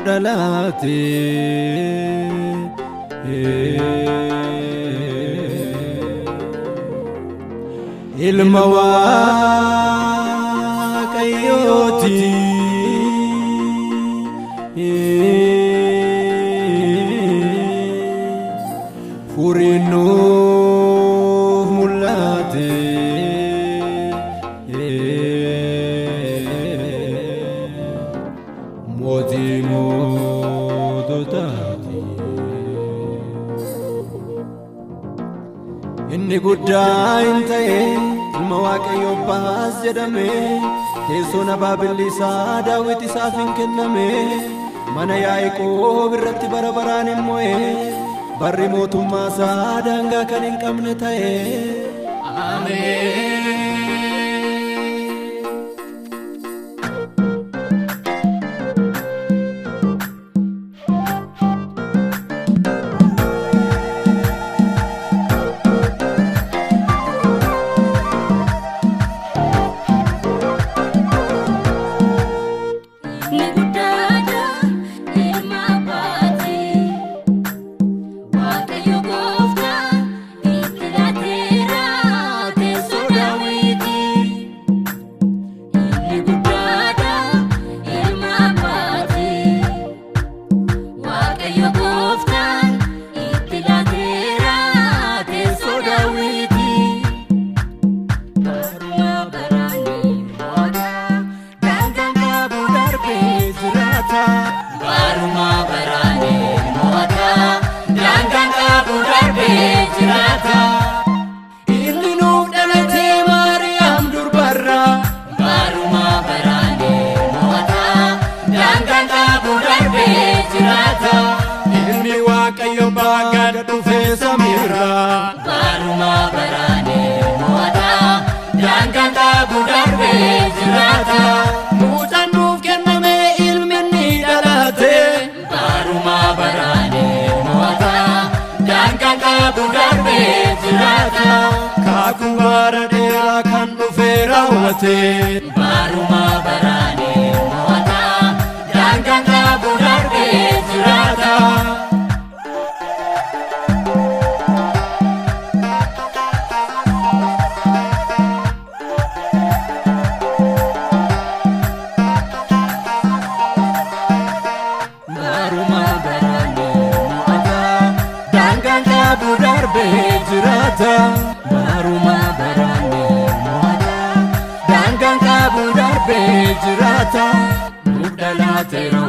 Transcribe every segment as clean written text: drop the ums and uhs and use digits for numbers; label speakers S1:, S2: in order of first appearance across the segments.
S1: mudalate ilma Waaqayyooti furinu mulate moti modotati inni guddaa intae ilma Waaqayyo baas jedhame teessoo Baabilisaa Daawit isaaf hin kenname mana Yaaqoob irratti bara baraan immoo barri mootummaa isaa daangaa kan hin qabne ta'e Ameen. Baruma barane moata danganga budarbe jirata baruma barane moata danganga budarbe jirata baruma barane jirata mudalateero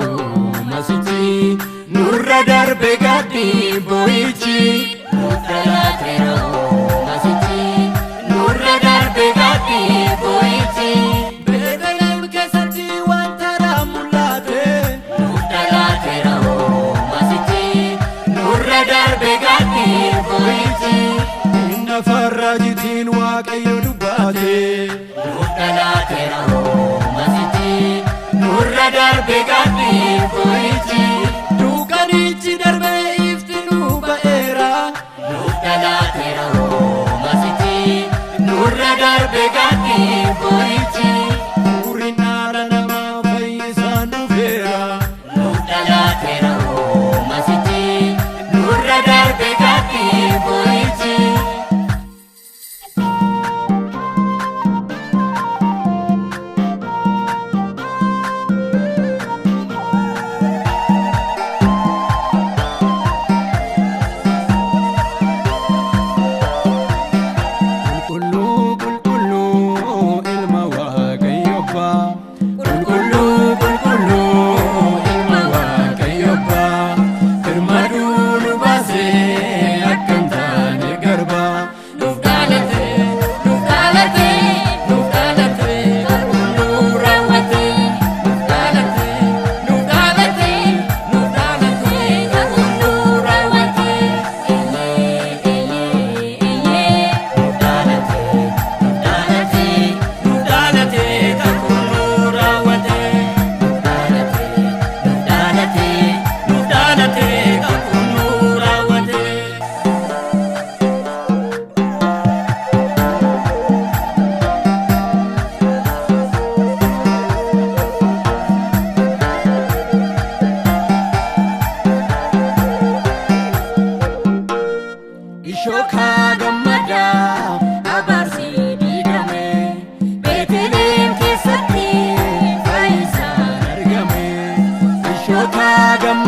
S1: masiti nurra darbe gadi boichi mudalateero masiti nurra darbe gadi boichi bedelem kesati wantara mulate mudalateero masiti nurra darbe gadi boichi inna farrajitin Waaqayyo dubbate mudalateero darbe gadi boichi dukanichi darbe iftinu baera mudalateero Goota